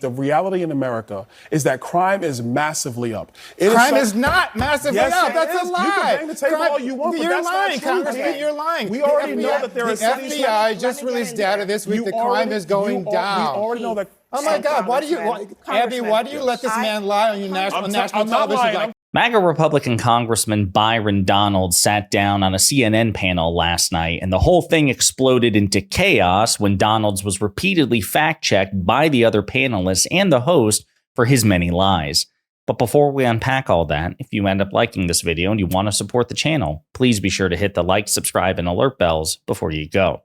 The reality in America is that crime is massively up. Crime is not massively up. That's a lie. You can bang the table all you want, but you're that's lying, not true. Congressman. You're lying. We already know that there are cities. The FBI just released data this week that crime is going down. We already know that. Oh my God! Why do you, Abby? Why do you let this man lie on your national television? MAGA Republican Congressman Byron sat down on a CNN panel last night, and the whole thing exploded into chaos when Donalds was repeatedly fact-checked by the other panelists and the host for his many lies. But before we unpack all that, if you end up liking this video and you want to support the channel, please be sure to hit the like, subscribe, and alert bells before you go.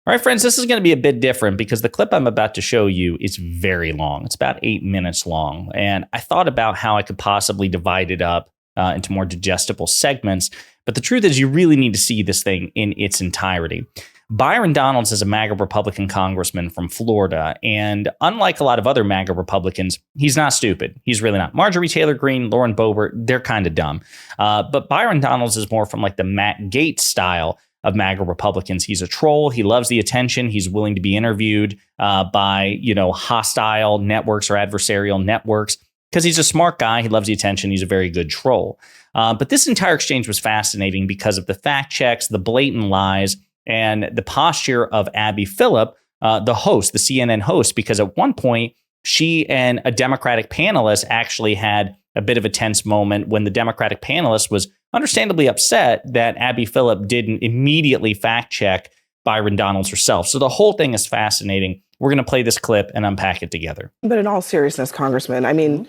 All right, friends, this is going to be a bit different because the clip I'm about to show you is very long. It's about 8 minutes long. And I thought about how I could possibly divide it up into more digestible segments. But the truth is you really need to see this thing in its entirety. Byron Donalds is a MAGA Republican congressman from Florida. And unlike a lot of other MAGA Republicans, he's not stupid. He's really not. Marjorie Taylor Greene, Lauren Boebert, they're kind of dumb. But Byron Donalds is more from like the Matt Gaetz style of MAGA Republicans. He's a troll. He loves the attention. He's willing to be interviewed by, hostile networks or adversarial networks because he's a smart guy. He loves the attention. He's a very good troll. But this entire exchange was fascinating because of the fact checks, the blatant lies, and the posture of Abby Phillip, the host, the CNN host, because at one point she and a Democratic panelist actually had a bit of a tense moment when the Democratic panelist was understandably upset that Abby Phillip didn't immediately fact check Byron Donalds herself. So the whole thing is fascinating. We're going to play this clip and unpack it together. But in all seriousness, Congressman, I mean,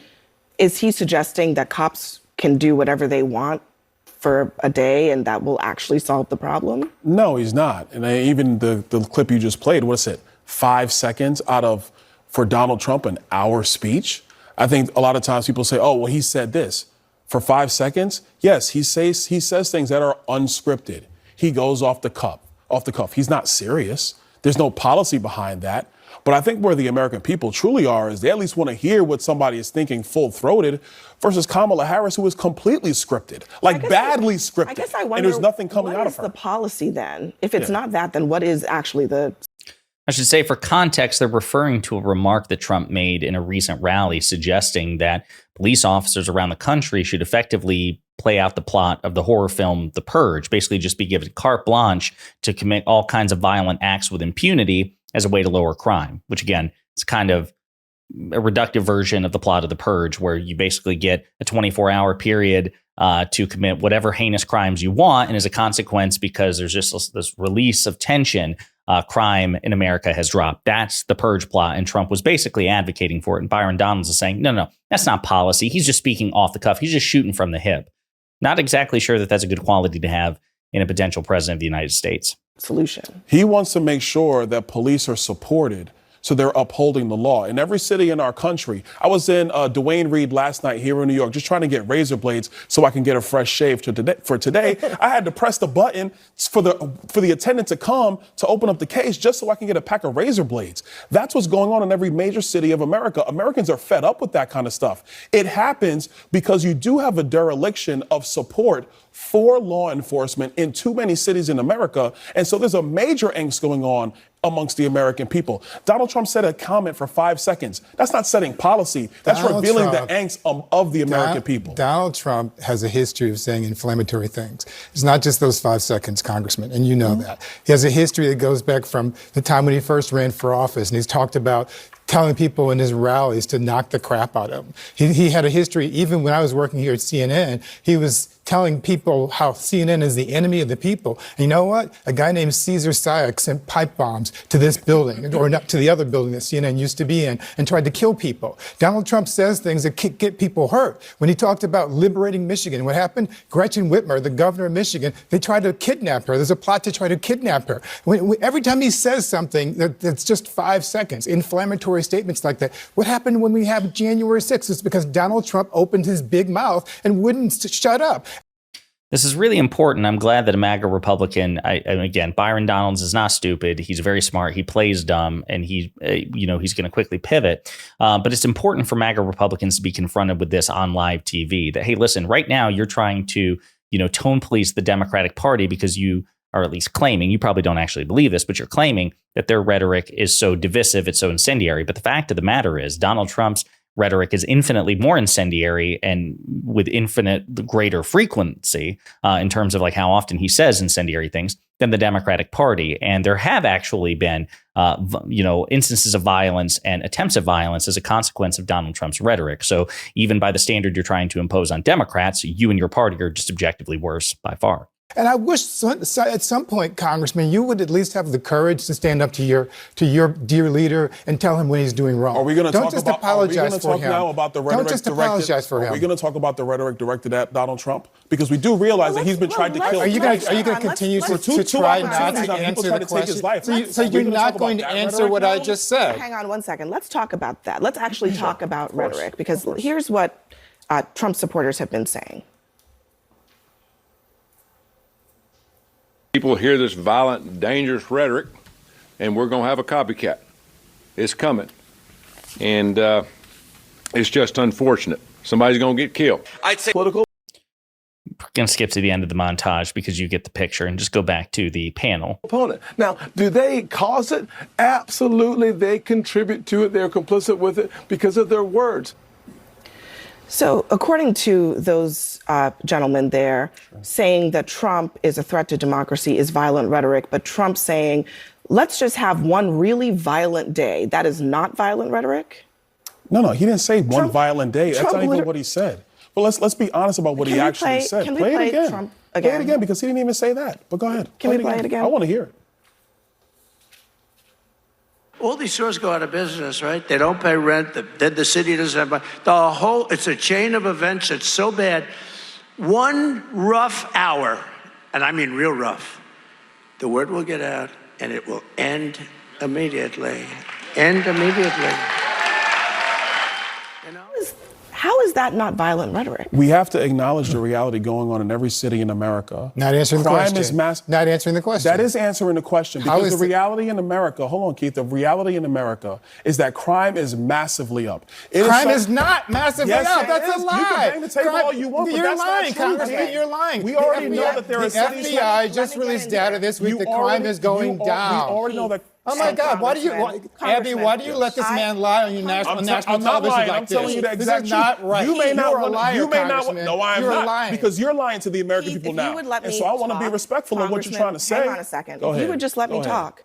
is he suggesting that cops can do whatever they want for a day and that will actually solve the problem? No, he's not. And even the clip you just played, what's it, 5 seconds for Donald Trump, an hour speech? I think a lot of times people say, oh, well, he said this. For 5 seconds, yes, he says things that are unscripted. He goes off the cuff. He's not serious. There's no policy behind that. But I think where the American people truly are is they at least want to hear what somebody is thinking full-throated versus Kamala Harris, who is completely scripted, badly scripted. I guess I wonder, and there's nothing coming out of her. What is the policy then? If it's not that, then what is actually the... I should say, for context, they're referring to a remark that Trump made in a recent rally suggesting that police officers around the country should effectively play out the plot of the horror film The Purge, basically just be given carte blanche to commit all kinds of violent acts with impunity as a way to lower crime, which, again, is kind of a reductive version of the plot of The Purge, where you basically get a 24-hour period to commit whatever heinous crimes you want. And as a consequence, because there's just this release of tension, crime in America has dropped. That's the Purge plot. And Trump was basically advocating for it. And Byron Donalds is saying, no, that's not policy. He's just speaking off the cuff. He's just shooting from the hip. Not exactly sure that that's a good quality to have in a potential president of the United States. Solution. He wants to make sure that police are supported so they're upholding the law. In every city in our country, I was in Duane Reade last night here in New York, just trying to get razor blades so I can get a fresh shave for today. I had to press the button for the attendant to come to open up the case just so I can get a pack of razor blades. That's what's going on in every major city of America. Americans are fed up with that kind of stuff. It happens because you do have a dereliction of support for law enforcement in too many cities in America. And so there's a major angst going on amongst the American people. Donald Trump said a comment for 5 seconds. That's not setting policy. That's revealing the angst of the American people. Donald Trump has a history of saying inflammatory things. It's not just those 5 seconds, Congressman, and you know that. He has a history that goes back from the time when he first ran for office, and he's talked about telling people in his rallies to knock the crap out of him. He had a history, even when I was working here at CNN, he was telling people how CNN is the enemy of the people. And you know what? A guy named Caesar Sayak sent pipe bombs to this building, or not to the other building that CNN used to be in, and tried to kill people. Donald Trump says things that get people hurt. When he talked about liberating Michigan, what happened? Gretchen Whitmer, the governor of Michigan, they tried to kidnap her. There's a plot to try to kidnap her. Every time he says something that's just 5 seconds, inflammatory statements like that. What happened when we have January 6th? It's because Donald Trump opened his big mouth and wouldn't shut up. This is really important. I'm glad that a MAGA Republican, again, Byron Donalds is not stupid. He's very smart. He plays dumb, and he's going to quickly pivot. But it's important for MAGA Republicans to be confronted with this on live TV. That, hey, listen, right now you're trying to, tone police the Democratic Party because you or at least claiming, you probably don't actually believe this, but you're claiming that their rhetoric is so divisive, it's so incendiary. But the fact of the matter is Donald Trump's rhetoric is infinitely more incendiary and with infinite greater frequency in terms of like how often he says incendiary things than the Democratic Party. And there have actually been, instances of violence and attempts at violence as a consequence of Donald Trump's rhetoric. So even by the standard you're trying to impose on Democrats, you and your party are just objectively worse by far. And I wish at some point, Congressman, you would at least have the courage to stand up to your dear leader and tell him when he's doing wrong. Are we going to talk about? Are we going to talk now about the rhetoric? Don't just apologize for him. Are we going to talk about the rhetoric directed at Donald Trump? Because we do realize that he's been tried to kill. Are you going to continue to try not to answer the question? So you're not going to answer what I just said? Hang on one second. Let's talk about that. Let's actually talk about rhetoric, because here's what Trump supporters have been saying. People hear this violent, dangerous rhetoric, and we're going to have a copycat. It's coming. And it's just unfortunate. Somebody's going to get killed. I'd say political. We're going to skip to the end of the montage because you get the picture and just go back to the panel. Opponent. Now, do they cause it? Absolutely. They contribute to it. They're complicit with it because of their words. So according to those gentlemen there, saying that Trump is a threat to democracy is violent rhetoric, but Trump saying, let's just have one really violent day, that is not violent rhetoric? No, he didn't say one violent day. That's not even what he said. But let's be honest about what he actually said. Play it again. Trump again. Play it again, because he didn't even say that. But go ahead. Can we play it again? I want to hear it. All these stores go out of business, right? They don't pay rent. Then the city doesn't have money. It's a chain of events that's so bad. One rough hour, and I mean real rough, the word will get out and it will end immediately. End immediately. You know? How is that not violent rhetoric? We have to acknowledge the reality going on in every city in America. Not answering the question. Crime is mass. Not answering the question. That is answering the question. Because the reality in America, hold on, Keith, the reality in America is that crime is massively up. Crime is not massively up. That's a lie. You can bang the table all you want, but you're that's lying, not true, Congressman. You're lying. We already know that there are cities. The FBI just released data this week that crime is going down. We already know that. Oh my God! Abby, why do you let this man lie on your national television like this? I'm telling you the exact truth. This is not right. You may not You're a liar, you may not. Congressman. No, I'm You're not. lying. Because you're lying to the American people now. And so I want to be respectful of what you're trying to say. Hang on a second. If you would just let me talk.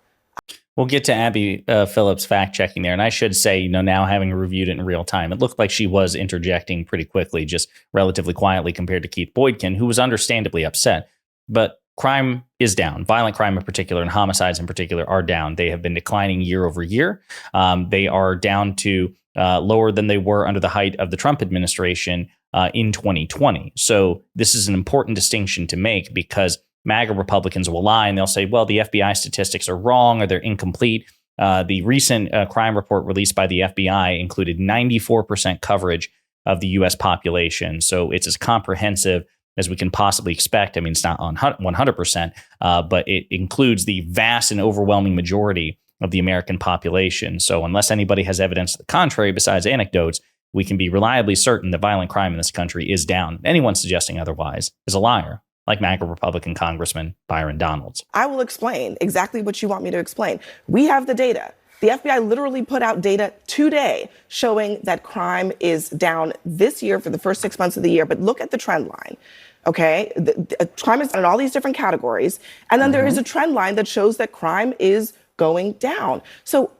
We'll get to Abby Phillips fact checking there. And I should say, now having reviewed it in real time, it looked like she was interjecting pretty quickly, just relatively quietly compared to Keith Boykin, who was understandably upset. But crime is down. Violent crime in particular and homicides in particular are down. They have been declining year over year. They are down to lower than they were under the height of the Trump administration in 2020. So this is an important distinction to make, because MAGA Republicans will lie and they'll say, well, the FBI statistics are wrong or they're incomplete. The recent crime report released by the FBI included 94% coverage of the U.S. population. So it's as comprehensive as we can possibly expect. I mean, it's not on 100%, but it includes the vast and overwhelming majority of the American population. So unless anybody has evidence to the contrary besides anecdotes, we can be reliably certain that violent crime in this country is down. Anyone suggesting otherwise is a liar, like MAGA Republican Congressman Byron Donalds. I will explain exactly what you want me to explain. We have the data. The FBI literally put out data today showing that crime is down this year for the first 6 months of the year. But look at the trend line. Okay, crime is in all these different categories. And then there is a trend line that shows that crime is going down. So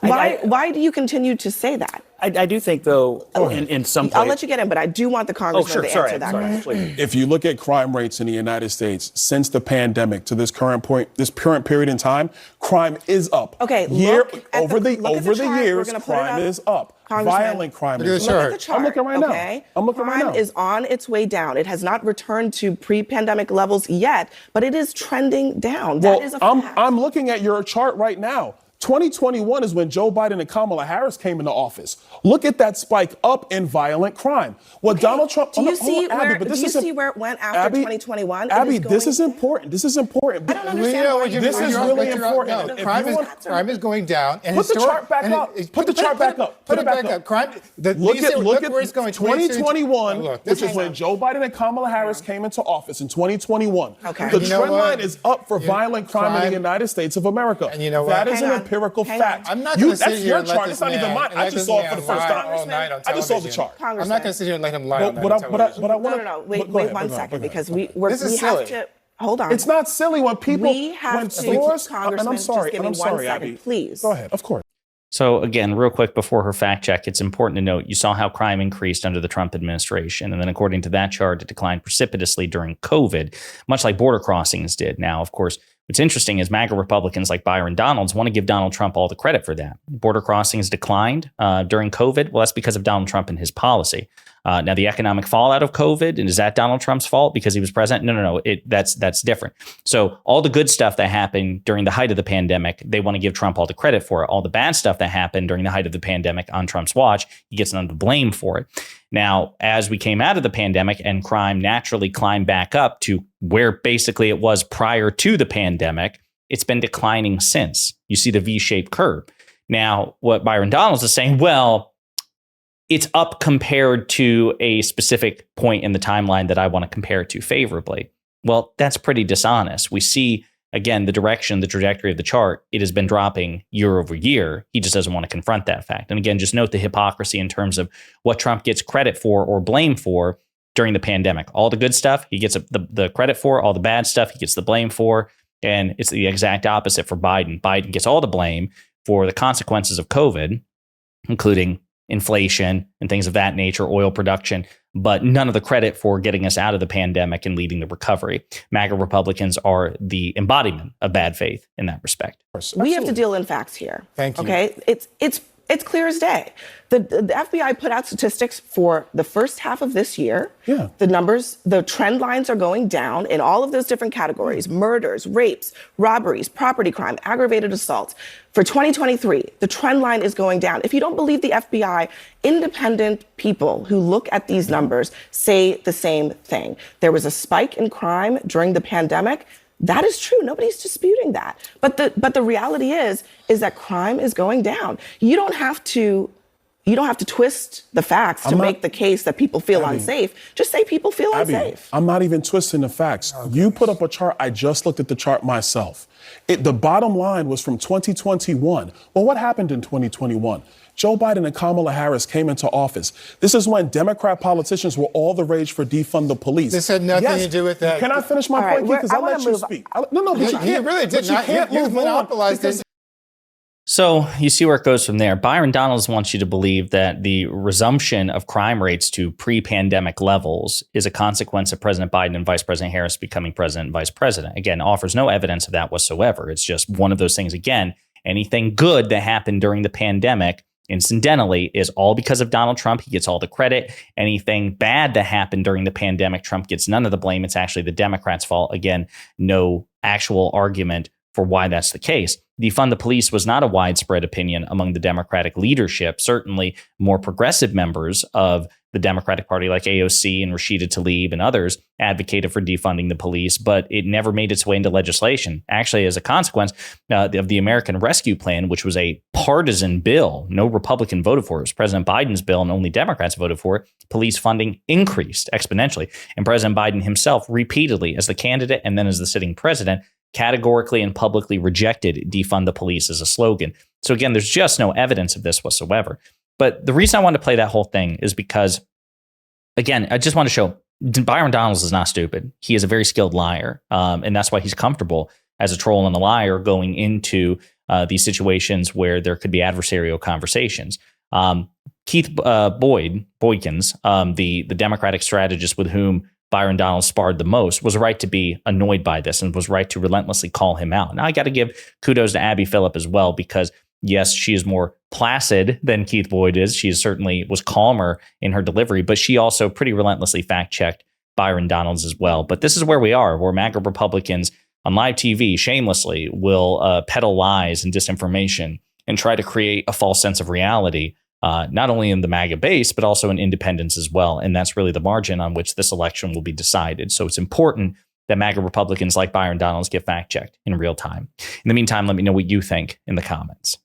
why do you continue to say that? I do think, though, in some place... I'll let you get in, but I do want the congressman to answer that question. Please. If you look at crime rates in the United States since the pandemic to this current period in time, crime is up. Okay, over the years, crime is up. Violent crime is up. Look at the chart. I'm looking right now. I'm looking right now. Crime is on its way down. It has not returned to pre-pandemic levels yet, but it is trending down. That is a fact. I'm looking at your chart right now. 2021 is when Joe Biden and Kamala Harris came into office. Look at that spike up in violent crime. What Donald Trump... Do you see where it went after 2021? Abby, this is important. This is important. I don't understand. This is really important. Crime is going down. And put the chart back up. Put the chart back up. Put it back up. Look at where it's going. 2021, which is when Joe Biden and Kamala Harris came into office in 2021. Okay. The trend line is up for violent crime in the United States of America. And you know what? That is an empirical fact. I'm not going to sit here and let chart. this It's not even mine. I just saw it for the first time. I just saw the chart. I'm not going to sit here and let him lie on But I want to... No. Wait 1 second, because we have to... Hold on. It's not silly when people... We have to, Congressman, and I'm sorry, just give me 1 second, Abby. please. Go ahead, of course. So again, real quick before her fact check, it's important to note you saw how crime increased under the Trump administration. And then according to that chart, it declined precipitously during COVID, much like border crossings did. Now, of course, what's interesting is MAGA Republicans like Byron Donalds want to give Donald Trump all the credit for that. Border crossings declined during COVID. Well, that's because of Donald Trump and his policy. Now, the economic fallout of COVID, and is that Donald Trump's fault because he was president? No. That's different. So all the good stuff that happened during the height of the pandemic, they want to give Trump all the credit for it. All the bad stuff that happened during the height of the pandemic on Trump's watch, he gets none of the blame for it. Now, as we came out of the pandemic and crime naturally climbed back up to where basically it was prior to the pandemic, it's been declining since. You see the V-shaped curve. Now, what Byron Donalds is saying, well, it's up compared to a specific point in the timeline that I want to compare it to favorably. Well, that's pretty dishonest. We see, again, the direction, the trajectory of the chart. It has been dropping year over year. He just doesn't want to confront that fact. And again, just note the hypocrisy in terms of what Trump gets credit for or blame for during the pandemic. All the good stuff, he gets the credit for. All the bad stuff, he gets the blame for. And it's the exact opposite for Biden. Biden gets all the blame for the consequences of COVID, including inflation and things of that nature, oil production, but none of the credit for getting us out of the pandemic and leading the recovery. MAGA Republicans are the embodiment of bad faith in that respect. We have to deal in facts here. Thank you. Okay, it's clear as day. The FBI put out statistics for the first half of this year. Yeah. The numbers, the trend lines are going down in all of those different categories: murders, rapes, robberies, property crime, aggravated assaults. For 2023, the trend line is going down. If you don't believe the FBI, independent people who look at these numbers say the same thing. There was a spike in crime during the pandemic. That is true. Nobody's disputing that. But the reality is that crime is going down. You don't have to twist the facts to make the case that people feel unsafe. Just say people feel unsafe. I'm not even twisting the facts. You put up a chart. I just looked at the chart myself. The bottom line was from 2021. Well, what happened in 2021? Joe Biden and Kamala Harris came into office. This is when Democrat politicians were all the rage for defund the police. This had nothing to do with that. Can I finish my point? Because I let you speak. No, but you can't. You really did not. You've monopolized this. So you see where it goes from there. Byron Donalds wants you to believe that the resumption of crime rates to pre-pandemic levels is a consequence of President Biden and Vice President Harris becoming president and vice president. Again, offers no evidence of that whatsoever. It's just one of those things. Again, anything good that happened during the pandemic, incidentally, is all because of Donald Trump. He gets all the credit. Anything bad that happened during the pandemic, Trump gets none of the blame. It's actually the Democrats' fault. Again, no actual argument for why that's the case. Defund the police was not a widespread opinion among the Democratic leadership. Certainly more progressive members of the Democratic Party like AOC and Rashida Tlaib and others advocated for defunding the police, but it never made its way into legislation. Actually, as a consequence of the American Rescue Plan, which was a partisan bill, no Republican voted for it. It was President Biden's bill and only Democrats voted for it. Police funding increased exponentially. And President Biden himself repeatedly, as the candidate and then as the sitting president, categorically and publicly rejected defund the police as a slogan. So again, there's just no evidence of this whatsoever. But the reason I wanted to play that whole thing is because, again, I just want to show Byron Donalds is not stupid. He is a very skilled liar. And that's why he's comfortable as a troll and a liar going into these situations where there could be adversarial conversations. Keith Boykins, the Democratic strategist with whom Byron Donalds sparred the most, was right to be annoyed by this and was right to relentlessly call him out. Now, I got to give kudos to Abby Phillip as well, because yes, she is more placid than Keith Boyd is. She certainly was calmer in her delivery, but she also pretty relentlessly fact-checked Byron Donalds as well. But this is where we are, where MAGA Republicans on live TV shamelessly will peddle lies and disinformation and try to create a false sense of reality, not only in the MAGA base, but also in independents as well. And that's really the margin on which this election will be decided. So it's important that MAGA Republicans like Byron Donalds get fact checked in real time. In the meantime, let me know what you think in the comments.